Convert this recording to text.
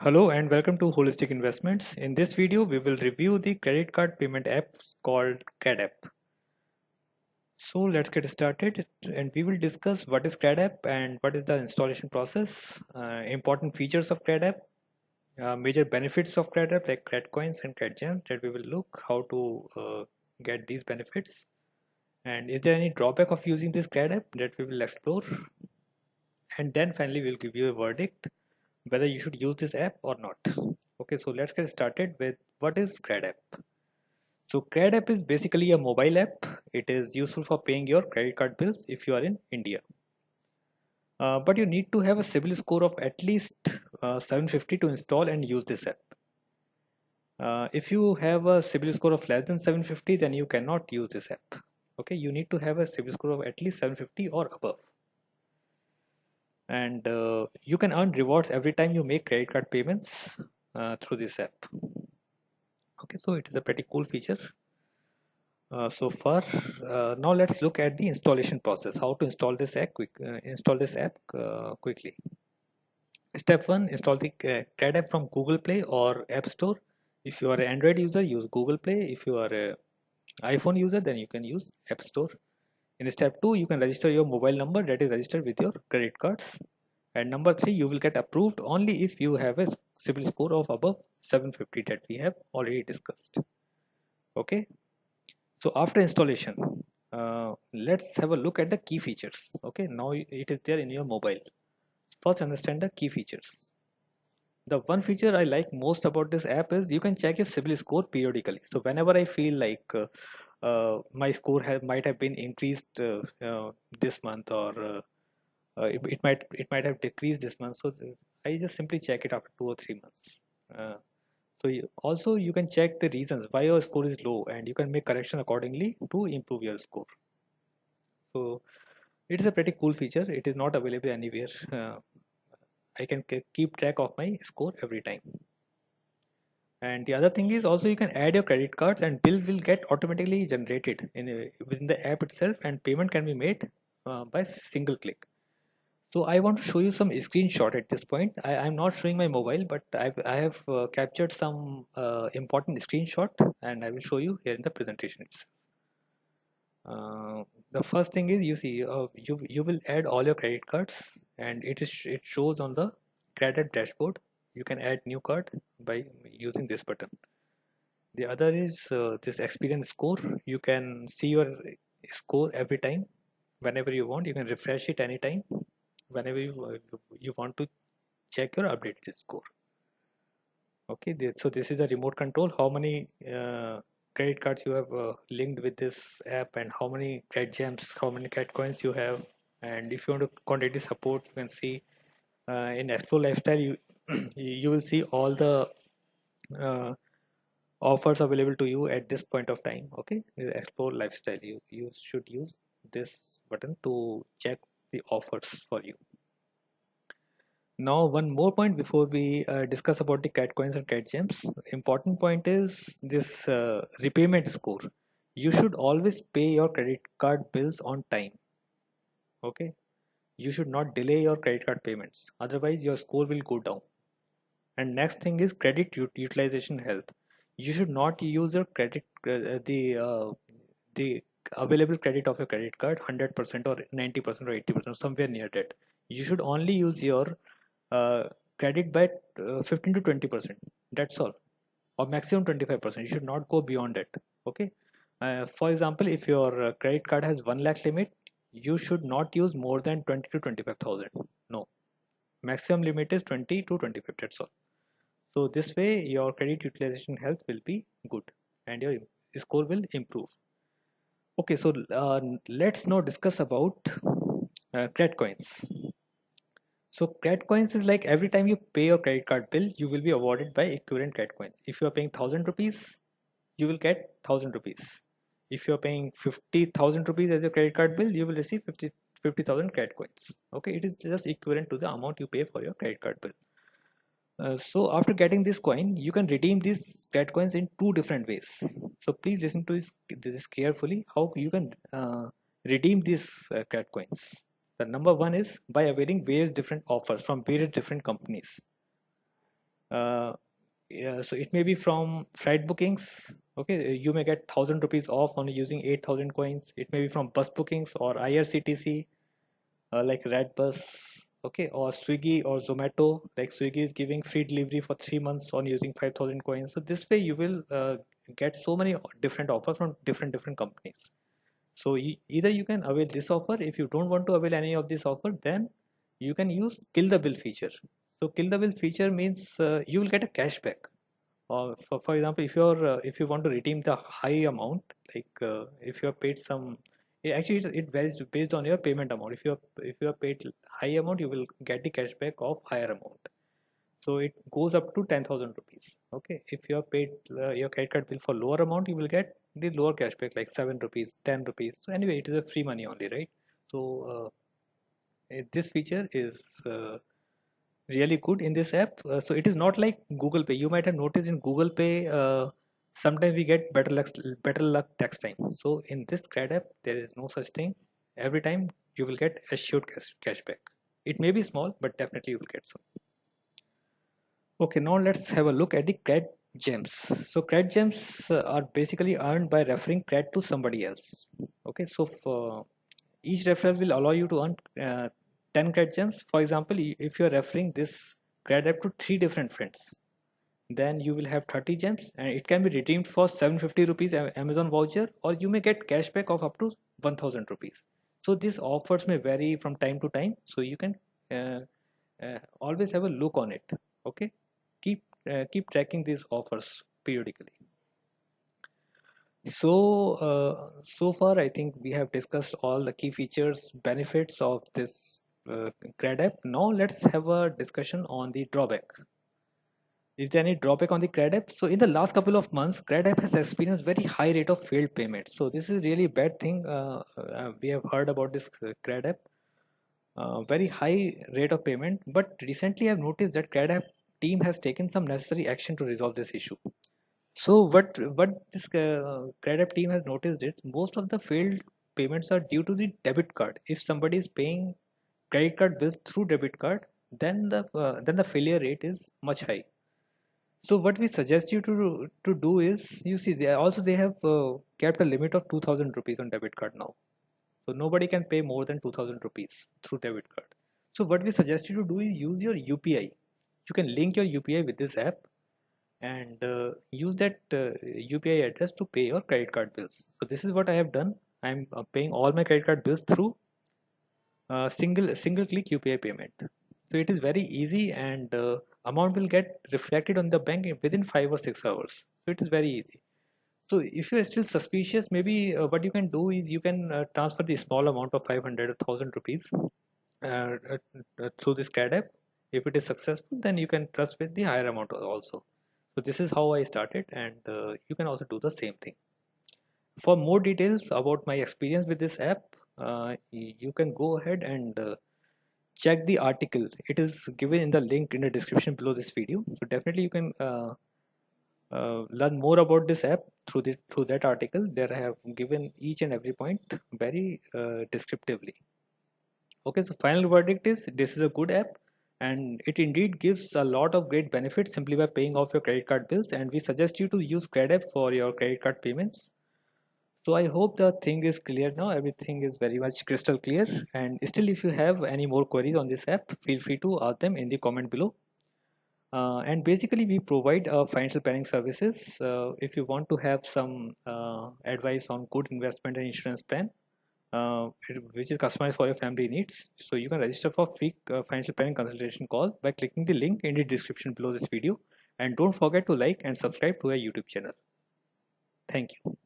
Hello and welcome to Holistic Investments. In this video, we will review the credit card payment app called CredApp. So let's get started and we will discuss what is CredApp and what is the installation process, important features of CredApp, major benefits of CredApp like CredCoins and CredGems that we will look how to get these benefits, and is there any drawback of using this CredApp that we will explore, and then finally we'll give you a verdict whether you should use this app or not. Okay, so let's get started with what is CredApp. So CredApp is basically a mobile app. It is useful for paying your credit card bills if you are in India. But you need to have a CIBIL score of at least 750 to install and use this app. If you have a CIBIL score of less than 750, then you cannot use this app. Okay, you need to have a CIBIL score of at least 750 or above. And you can earn rewards every time you make credit card payments through this app. Okay, so it is a pretty cool feature. So far, now let's look at the installation process. How to install this app quickly. Step 1: install the CAD app from Google Play or App Store. If you are an Android user, use Google Play. If you are an iPhone user, then you can use App Store. In step 2, you can register your mobile number that is registered with your credit cards. And number 3, you will get approved only if you have a CIBIL score of above 750 that we have already discussed. Okay. So after installation, let's have a look at the key features. Okay, now it is there in your mobile. First, understand the key features. The one feature I like most about this app is you can check your CIBIL score periodically. So whenever I feel like my score might have been increased this month, or it might have decreased this month, so I just simply check it after 2 or 3 months. Also you can check the reasons why your score is low, and you can make correction accordingly to improve your score. So it is a pretty cool feature. It is not available anywhere. I can keep track of my score every time. And the other thing is also you can add your credit cards and bill will get automatically generated within the app itself, and payment can be made by single click. So I want to show you some screenshot at this point. I'm not showing my mobile, but I have captured some important screenshot, and I will show you here in the presentation itself. The first thing is, you see, you will add all your credit cards, and it shows on the credit dashboard. You can add new card by using this button. The other is this experience score. You can see your score every time, whenever you want. You can refresh it anytime, whenever you want to check your updated score. Okay, so this is the remote control. How many credit cards you have linked with this app, and how many credit gems, how many credit coins you have. And if you want to quantity support, you can see in Explore Lifestyle, you you will see all the offers available to you at this point of time. Okay, Explore Lifestyle, you should use this button to check the offers for you. Now, one more point before we discuss about the cat coins and cat gems. Important point is this repayment score. You should always pay your credit card bills on time. Okay, you should not delay your credit card payments. Otherwise, your score will go down. And next thing is credit utilization health. You should not use your credit the available credit of your credit card 100% or 90% or 80%, somewhere near that. You should only use your uh, credit by 15 to 20%. That's all, or maximum 25%. You should not go beyond that. Okay. For example, if your credit card has 1 lakh limit, you should not use more than 20 to 25,000. No, maximum limit is 20 to 25. That's all. So this way your credit utilization health will be good and your score will improve. Okay, so let's now discuss about credit coins. So credit coins is like every time you pay your credit card bill, you will be awarded by equivalent credit coins. If you are paying 1,000 rupees, you will get 1,000 rupees. If you are paying 50,000 rupees as your credit card bill, you will receive 50,000 credit coins. Okay, it is just equivalent to the amount you pay for your credit card bill. So after getting this coin, you can redeem these credit coins in two different ways. So please listen to this carefully. How you can redeem these credit coins. The number one is by availing various different offers from various different companies. Yeah, so it may be from flight bookings. Okay, you may get 1,000 rupees off on using 8,000 coins. It may be from bus bookings or IRCTC, like Redbus. Okay, or Swiggy or Zomato. Like Swiggy is giving free delivery for 3 months on using 5,000 coins. So this way you will get so many different offers from different companies. So either you can avail this offer. If you don't want to avail any of this offer, then you can use kill the bill feature. So kill the bill feature means you will get a cashback. For example, if you want to redeem the high amount, like if you have paid some, actually it varies based on your payment amount. If you have paid high amount, you will get the cashback of higher amount. So it goes up to 10,000 rupees. Okay, if you have paid your credit card bill for lower amount, you will get the lower cashback like 7 rupees, 10 rupees. So anyway, it is a free money only, right? So this feature is really good in this app. So it is not like Google Pay. You might have noticed in Google Pay, sometimes we get better luck tax time. So in this CRED app, there is no such thing. Every time you will get assured cashback. It may be small, but definitely you will get some. Okay, now let's have a look at the CRED gems. So CRED gems are basically earned by referring CRED to somebody else. Okay, so for each referral will allow you to earn 10 CRED gems. For example, if you're referring this CRED app to 3 different friends, then you will have 30 gems and it can be redeemed for 750 rupees Amazon voucher, or you may get cashback of up to 1000 rupees. So these offers may vary from time to time, so you can uh, always have a look on it. Okay, keep tracking these offers periodically. So far I think we have discussed all the key features, benefits of this CRED app. Now let's have a discussion on the drawback. Is there any drawback on the CRED app? So in the last couple of months, CRED app has experienced very high rate of failed payments. So this is really a bad thing. We have heard about this CRED app, very high rate of payment. But recently I've noticed that CRED app team has taken some necessary action to resolve this issue. So what this CRED app team has noticed is most of the failed payments are due to the debit card. If somebody is paying credit card bills through debit card, then the failure rate is much high. So what we suggest you to do is, you see, they have kept a limit of 2,000 rupees on debit card now. So nobody can pay more than 2,000 rupees through debit card. So what we suggest you to do is use your UPI. You can link your UPI with this app and use that UPI address to pay your credit card bills. So this is what I have done. I'm paying all my credit card bills through single click UPI payment. So it is very easy, and amount will get reflected on the bank within 5 or 6 hours. So it is very easy. So if you are still suspicious, maybe what you can do is you can transfer the small amount of 500 or 1,000 rupees through this CAD app. If it is successful, then you can trust with the higher amount also. So this is how I started, and you can also do the same thing. For more details about my experience with this app, you can go ahead and check the article. It is given in the link in the description below this video. So definitely you can learn more about this app through that article. There I have given each and every point very descriptively. Okay, so final verdict is this is a good app, and it indeed gives a lot of great benefits simply by paying off your credit card bills, and we suggest you to use CRED app for your credit card payments. So I hope the thing is clear now. Everything is very much crystal clear. And still, if you have any more queries on this app, feel free to ask them in the comment below. And basically, we provide financial planning services. If you want to have some advice on good investment and insurance plan, which is customized for your family needs, so you can register for free financial planning consultation call by clicking the link in the description below this video. And don't forget to like and subscribe to our YouTube channel. Thank you.